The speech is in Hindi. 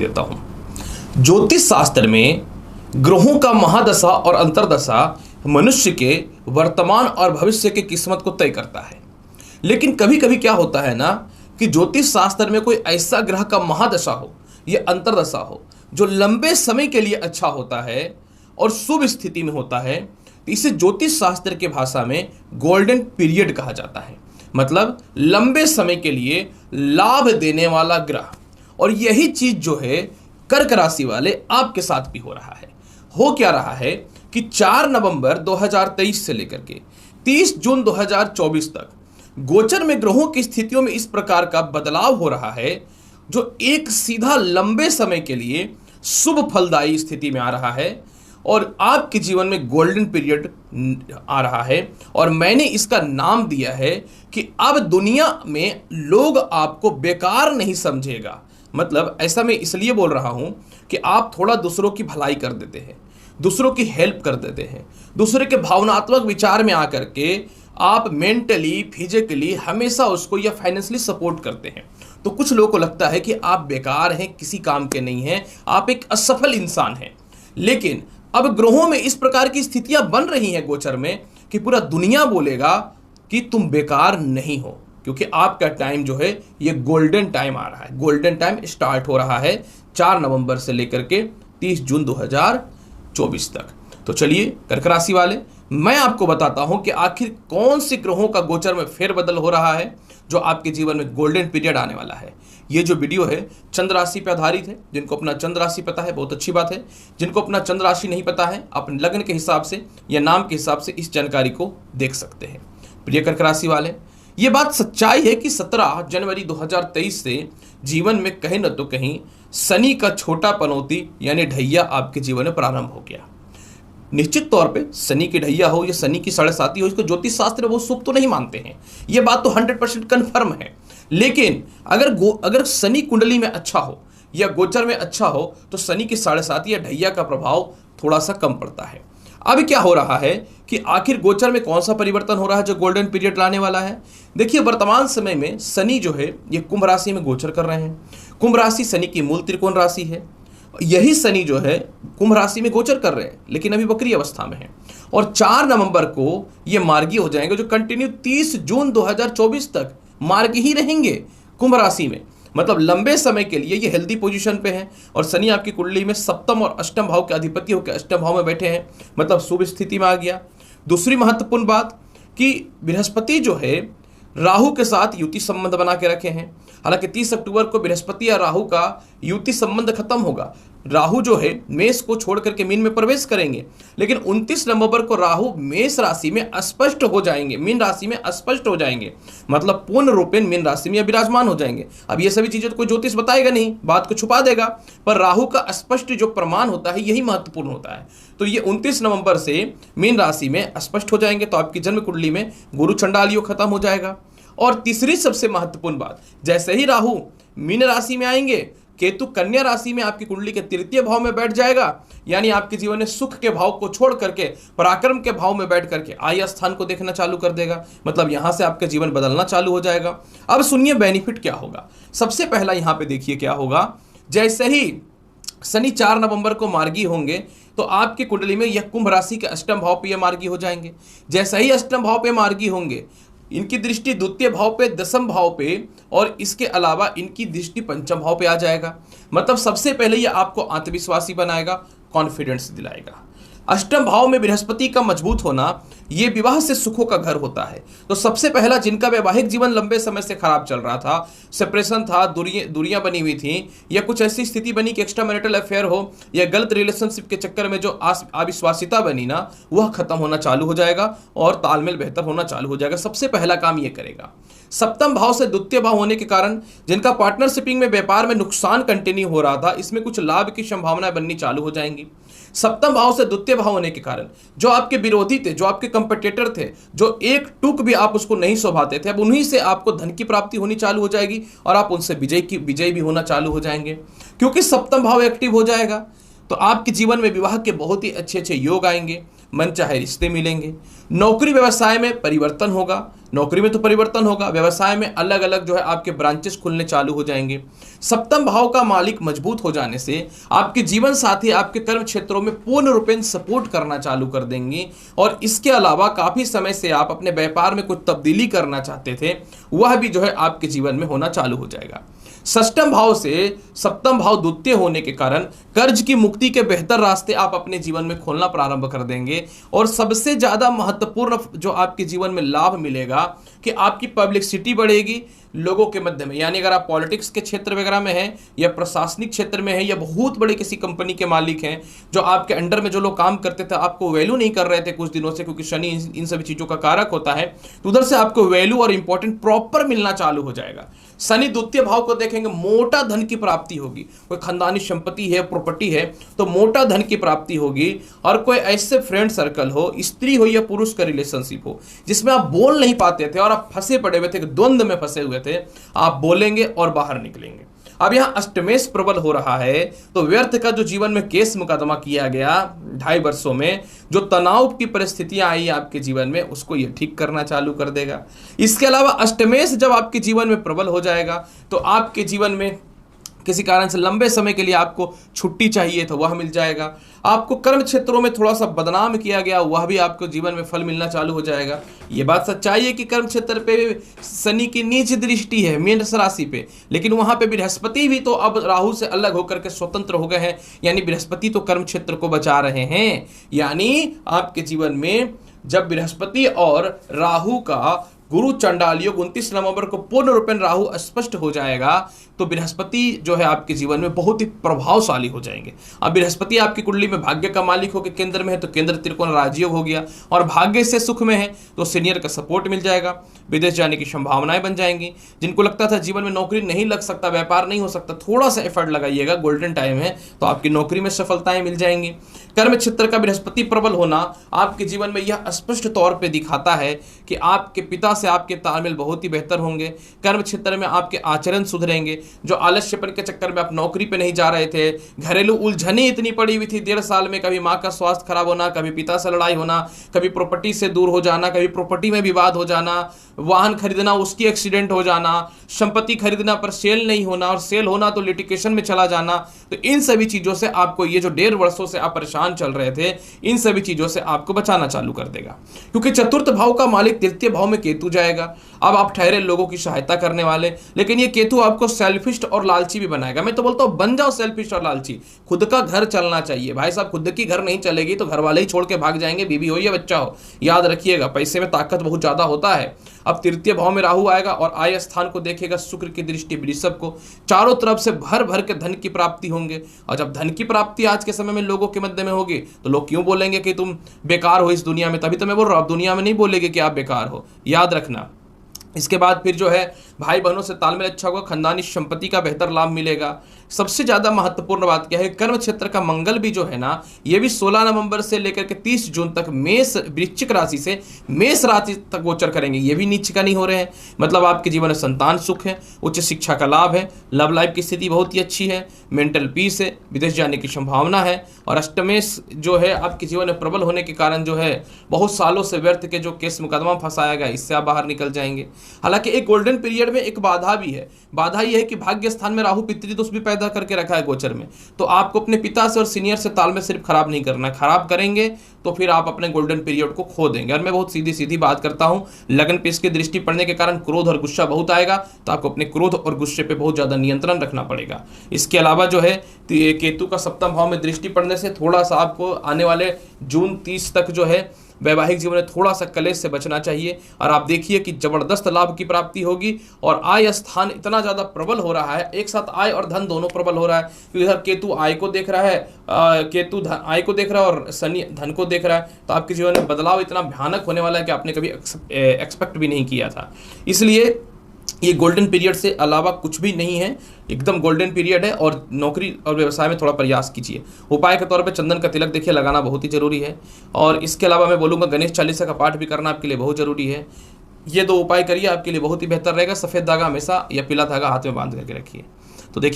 देता हूं। ज्योतिष शास्त्र में ग्रहों का महादशा और अंतर्दशा मनुष्य के वर्तमान और भविष्य की किस्मत को तय करता है। लेकिन कभी कभी क्या होता है ना कि ज्योतिष शास्त्र में कोई ऐसा ग्रह का महादशा हो या अंतर्दशा हो जो लंबे समय के लिए अच्छा होता है और शुभ स्थिति में होता है, तो इसे ज्योतिष शास्त्र के भाषा में गोल्डन पीरियड कहा जाता है। मतलब लंबे समय के लिए लाभ देने वाला ग्रह। और यही चीज जो है कर्क राशि वाले आपके साथ भी हो रहा है। हो क्या रहा है कि 4 नवंबर 2023 से लेकर के 30 जून 2024 तक गोचर में ग्रहों की स्थितियों में इस प्रकार का बदलाव हो रहा है जो एक सीधा लंबे समय के लिए शुभ फलदायी स्थिति में आ रहा है और आपके जीवन में गोल्डन पीरियड आ रहा है। और मैंने इसका नाम दिया है कि अब दुनिया में लोग आपको बेकार नहीं समझेगा। मतलब ऐसा मैं इसलिए बोल रहा हूं कि आप थोड़ा दूसरों की भलाई कर देते हैं, दूसरों की हेल्प कर देते हैं, दूसरे के भावनात्मक विचार में आकर के आप मेंटली फिजिकली हमेशा उसको या फाइनेंशियली सपोर्ट करते हैं। तो कुछ लोगों को लगता है कि आप बेकार हैं, किसी काम के नहीं हैं, आप एक असफल इंसान हैं। लेकिन अब ग्रहों में इस प्रकार की स्थितियां बन रही हैं गोचर में कि पूरा दुनिया बोलेगा कि तुम बेकार नहीं हो, क्योंकि आपका टाइम जो है ये गोल्डन टाइम आ रहा है। गोल्डन टाइम स्टार्ट हो रहा है 4 नवंबर से लेकर के 30 जून 2024 तक। तो चलिए कर्क राशि वाले, मैं आपको बताता हूं कि आखिर कौन से ग्रहों का गोचर में फेरबदल हो रहा है जो आपके जीवन में गोल्डन पीरियड आने वाला है। ये जो वीडियो है चंद्र राशि पर आधारित है। जिनको अपना चंद्र राशि पता है बहुत अच्छी बात है। जिनको अपना चंद्र राशि नहीं पता है अपने लग्न के हिसाब से या नाम के हिसाब से इस जानकारी को देख सकते हैं। प्रिय कर्क राशि वाले, ये बात सच्चाई है कि 17 जनवरी 2023 से जीवन में कहीं न तो कहीं शनि का छोटा पनौती यानी ढैया आपके जीवन में प्रारंभ हो गया। निश्चित तौर पे शनि की ढैया हो या शनि की 7.5 हो, इसको ज्योतिष शास्त्र वो शुभ तो नहीं मानते हैं, ये बात तो 100% कन्फर्म है। लेकिन अगर शनि कुंडली में अच्छा हो या गोचर में अच्छा हो तो शनि की 7.5 या ढैया का प्रभाव थोड़ा सा कम पड़ता है। अब क्या हो रहा है कि आखिर गोचर में कौन सा परिवर्तन हो रहा है जो गोल्डन पीरियड लाने वाला है। देखिए वर्तमान समय में शनि जो है ये कुंभ राशि में गोचर कर रहे हैं। कुंभ राशि शनि की मूल त्रिकोण राशि है। यही शनि जो है कुंभ राशि में गोचर कर रहे हैं लेकिन अभी वक्री अवस्था में है और 4 नवंबर को ये मार्गी हो जाएंगे जो कंटिन्यू 30 जून 2024 तक मार्गी ही रहेंगे कुंभ राशि में। मतलब लंबे समय के लिए ये हेल्दी पोजीशन पे है और शनि आपकी कुंडली में सप्तम और अष्टम भाव के अधिपति होकर अष्टम भाव में बैठे हैं, मतलब शुभ स्थिति में आ गया। दूसरी महत्वपूर्ण बात कि बृहस्पति जो है राहु के साथ युति संबंध बना के रखे हैं। हालांकि 30 अक्टूबर को बृहस्पति या राहु का युति संबंध खत्म होगा। राहु जो है मेष को छोड़ करके मीन में प्रवेश करेंगे, लेकिन 29 नवंबर को राहु मेष राशि में स्पष्ट हो जाएंगे, मीन राशि में स्पष्ट हो जाएंगे, मतलब पूर्ण रूपेण मीन राशि में विराजमान हो जाएंगे। अब ये सभी चीजें तो कोई ज्योतिष बताएगा नहीं, बात को छुपा देगा, पर राहु का स्पष्ट जो प्रमाण होता है यही महत्वपूर्ण होता है। तो ये 29 नवंबर से मीन राशि में स्पष्ट हो जाएंगे, तो आपकी जन्म कुंडली में गुरु चंडाल योग खत्म हो जाएगा। और तीसरी सबसे महत्वपूर्ण बात, जैसे ही राहु मीन राशि में आएंगे केतु कन्या राशि में आपकी कुंडली के तृतीय भाव में बैठ जाएगा, यानी आपके जीवन में सुख के भाव को छोड़ करके पराक्रम के भाव में बैठ करके आय स्थान को देखना चालू कर देगा। मतलब यहां से आपका जीवन बदलना चालू हो जाएगा। अब सुनिए बेनिफिट क्या होगा। सबसे पहला यहां पे देखिए क्या होगा। जैसे ही शनि 4 नवंबर को मार्गी होंगे तो आपकी कुंडली में यह कुंभ राशि के अष्टम भाव पे मार्गी हो जाएंगे। जैसे ही अष्टम भाव पे मार्गी होंगे इनकी दृष्टि द्वितीय भाव पे, दशम भाव पे और इसके अलावा इनकी दृष्टि पंचम भाव पे आ जाएगा। मतलब सबसे पहले ये आपको आत्मविश्वासी बनाएगा, कॉन्फिडेंस दिलाएगा। अष्टम भाव में बृहस्पति का मजबूत होना ये विवाह से सुखों का घर होता है। तो सबसे पहला जिनका वैवाहिक जीवन लंबे समय से खराब चल रहा था, सेपरेशन था, दूरियां बनी हुई थी या कुछ ऐसी स्थिति बनी कि एक्स्ट्रा मैरिटल अफेयर हो या गलत रिलेशनशिप के चक्कर में जो अविश्वासिता बनी ना, वह खत्म होना चालू हो जाएगा और तालमेल बेहतर होना चालू हो जाएगा। सबसे पहला काम ये करेगा। सप्तम भाव से द्वितीय भाव होने के कारण जिनका पार्टनरशिपिंग में व्यापार में नुकसान कंटिन्यू हो रहा था, इसमें कुछ लाभ की संभावनाएं बननी चालू हो जाएंगी। सप्तम भाव से द्वितीय भाव होने के कारण जो आपके विरोधी थे, जो आपके कंपटीटर थे, जो एक टूक भी आप उसको नहीं शोभाते थे, अब उन्हीं से आपको धन की प्राप्ति होनी चालू हो जाएगी और आप उनसे विजय भी होना चालू हो जाएंगे, क्योंकि सप्तम भाव एक्टिव हो जाएगा। तो आपके जीवन में विवाह के बहुत ही अच्छे अच्छे योग आएंगे, मनचाहे रिश्ते मिलेंगे, नौकरी व्यवसाय में परिवर्तन होगा, नौकरी में तो परिवर्तन होगा, व्यवसाय में अलग अलग जो है आपके ब्रांचेस खुलने चालू हो जाएंगे। सप्तम भाव का मालिक मजबूत हो जाने से आपके जीवन साथी आपके कर्म क्षेत्रों में पूर्ण रूपेण सपोर्ट करना चालू कर देंगे। और इसके अलावा काफी समय से आप अपने व्यापार में कुछ तब्दीली करना चाहते थे, वह भी जो है आपके जीवन में होना चालू हो जाएगा। षष्ठम भाव से सप्तम भाव द्वितीय होने के कारण कर्ज की मुक्ति के बेहतर रास्ते आप अपने जीवन में खोलना प्रारंभ कर देंगे। और सबसे ज्यादा महत्वपूर्ण जो आपके जीवन में लाभ मिलेगा कि आपकी पब्लिसिटी बढ़ेगी लोगों के मध्य में। यानी अगर आप पॉलिटिक्स के क्षेत्र वगैरह में हैं या प्रशासनिक क्षेत्र में हैं या बहुत बड़ी किसी कंपनी के मालिक हैं, जो आपके अंडर में जो लोग काम करते थे आपको वैल्यू नहीं कर रहे थे कुछ दिनों से, क्योंकि शनि इन सभी चीजों का कारक होता है, तो उधर से आपको वैल्यू और इंपॉर्टेंट प्रॉपर मिलना चालू हो जाएगा। शनि द्वितीय भाव को देखेंगे, मोटा धन की प्राप्ति होगी। कोई खानदानी संपत्ति है, प्रॉपर्टी है, तो मोटा धन की प्राप्ति होगी। और कोई ऐसे फ्रेंड सर्कल हो, स्त्री हो या पुरुष का रिलेशनशिप हो, जिसमें आप बोल नहीं पाते थे और आप फंसे पड़े हुए थे, द्वंद्व में फंसे हुए थे, आप बोलेंगे और बाहर निकलेंगे। अब यहां अष्टमेश प्रबल हो रहा है, तो व्यर्थ का जो जीवन में केस मुकदमा किया गया 2.5 वर्षों में, जो तनाव की परिस्थितियां आई आपके जीवन में, उसको ये ठीक करना चालू कर देगा। इसके अलावा अष्टमेश जब आपके जीवन में प्रबल हो जाएगा तो आपके जीवन में किसी कारण से लंबे समय के लिए आपको छुट्टी चाहिए तो वह मिल जाएगा। आपको कर्म क्षेत्रों में थोड़ा सा बदनाम किया गया, वह भी आपको जीवन में फल मिलना चालू हो जाएगा। ये बात सच्चाई है कि कर्म क्षेत्र पे शनि की नीच दृष्टि है मेष राशि पे, लेकिन वहां पे बृहस्पति भी तो अब राहु से अलग होकर के स्वतंत्र हो गए हैं, यानी बृहस्पति तो कर्म क्षेत्र को बचा रहे हैं। यानी आपके जीवन में जब बृहस्पति और राहु का गुरु चंडाल योग 29 नवंबर को पूर्ण रूपेण राहु स्पष्ट हो जाएगा, तो बृहस्पति जो है आपके जीवन में बहुत ही प्रभावशाली हो जाएंगे। अब बृहस्पति आपकी कुंडली में भाग्य का मालिक होकर केंद्र में है, तो केंद्र त्रिकोण राजयोग हो गया, और भाग्य से सुख में है तो सीनियर का सपोर्ट मिल जाएगा, विदेश जाने की संभावनाएं बन जाएंगी। जिनको लगता था जीवन में नौकरी नहीं लग सकता, व्यापार नहीं हो सकता, थोड़ा सा एफर्ट लगाइएगा, गोल्डन टाइम है, तो आपकी नौकरी में सफलताएं मिल जाएंगी। कर्म क्षेत्र का बृहस्पति प्रबल होना आपके जीवन में यह स्पष्ट तौर पे दिखाता है कि आपके पिता से आपके तालमेल बहुत ही बेहतर होंगे। कर्म क्षेत्र में आपके आचरण सुधरेंगे। जो आलस्यपन के चक्कर में आप नौकरी पे नहीं जा रहे थे, घरेलू उलझने इतनी पड़ी हुई थी 1.5 साल में, कभी माँ का स्वास्थ्य खराब होना, कभी पिता से लड़ाई होना, कभी प्रॉपर्टी से दूर हो जाना, कभी प्रॉपर्टी में विवाद हो जाना, वाहन खरीदना उसकी एक्सीडेंट हो जाना, संपत्ति खरीदना पर सेल नहीं होना, और सेल होना तो लिटिगेशन में चला जाना, तो इन सभी चीजों से आपको, ये जो 1.5 वर्षों से आप परेशान चल रहे थे, इन सभी चीजों से आपको बचाना चालू कर देगा। क्योंकि चतुर्थ भाव का मालिक तृतीय भाव में केतु जाएगा। अब आप ठहरे लोगों की सहायता करने वाले, लेकिन ये केतु आपको सेल्फिश और लालची भी बनाएगा। मैं तो बोलता हूं बन जाओ सेल्फिश और लालची, खुद का घर चलना चाहिए भाई साहब। खुद की घर नहीं चलेगी तो घर वाले ही छोड़ के भाग जाएंगे, बीवी हो या बच्चा हो। याद रखिएगा, पैसे में ताकत बहुत ज्यादा होता है। अब तृतीय भाव में राहु आएगा और आय स्थान को देखेगा, शुक्र की दृष्टि वृषभ को, चारों तरफ से भर भर के धन की प्राप्ति होंगे। और जब धन की प्राप्ति आज के समय में लोगों के मध्य में होगी, तो लोग क्यों बोलेंगे कि तुम बेकार हो इस दुनिया में। तभी तो मैं बोल रहा हूं, दुनिया में नहीं बोलेंगे कि आप बेकार हो, याद रखना। इसके बाद फिर जो है भाई बहनों से तालमेल अच्छा होगा, खानदानी संपत्ति का बेहतर लाभ मिलेगा। सबसे ज्यादा महत्वपूर्ण बात क्या है, कर्म क्षेत्र का मंगल भी जो है ना, ये भी 16 नवंबर से लेकर के 30 जून तक मेष वृश्चिक राशि से मेष राशि तक गोचर करेंगे। ये भी नीच का नहीं हो रहे हैं, मतलब आपके जीवन में संतान सुख है, उच्च शिक्षा का लाभ है, लव लाइफ की स्थिति बहुत ही अच्छी है, मेंटल पीस है, विदेश जाने की संभावना है। और अष्टमेश जो है आपके जीवन में प्रबल होने के कारण जो है बहुत सालों से व्यर्थ के जो केस मुकदमा फंसाया गया, इससे आप बाहर निकल जाएंगे। हालांकि एक गोल्डन पीरियड में एक बाधा भी है। बाधा यह है कि भाग्य स्थान में राहु पितृदोष भी पैदा करके रखा है गोचर में, तो आपको अपने पिता से और सीनियर से तालमेल सिर्फ खराब नहीं करना है। खराब करेंगे तो फिर आप अपने गोल्डन पीरियड को खो देंगे। और मैं बहुत सीधी सीधी बात करता हूं, लगन पे इसकी दृष्टि पड़ने के कारण क्रोध और गुस्सा बहुत आएगा, तो आपको अपने क्रोध और गुस्से पे बहुत ज्यादा नियंत्रण रखना पड़ेगा। इसके अलावा जो है केतु का सप्तम भाव में दृष्टि पड़ने से थोड़ा सा आपको आने वाले जून 30 तक जो है वैवाहिक जीवन में थोड़ा सा कलेश से बचना चाहिए। और आप देखिए कि जबरदस्त लाभ की प्राप्ति होगी। और आय स्थान इतना ज्यादा प्रबल हो रहा है, एक साथ आय और धन दोनों प्रबल हो रहा है। क्योंकि इधर केतु आय को देख रहा है, केतु आय को देख रहा है और शनि धन को देख रहा है, तो आपके जीवन में बदलाव इतना भयानक होने वाला है कि आपने कभी एक्सपेक्ट भी नहीं किया था। इसलिए ये गोल्डन पीरियड से अलावा कुछ भी नहीं है, एकदम गोल्डन पीरियड है। और नौकरी और व्यवसाय में थोड़ा प्रयास कीजिए। उपाय के तौर पे चंदन का तिलक देखिए लगाना बहुत ही जरूरी है। और इसके अलावा मैं बोलूँगा गणेश चालीसा का पाठ भी करना आपके लिए बहुत जरूरी है। ये 2 उपाय करिए, आपके लिए बहुत ही बेहतर रहेगा। सफ़ेद धागा हमेशा या पीला धागा हाथ में बांध करके रखिए। तो देखिए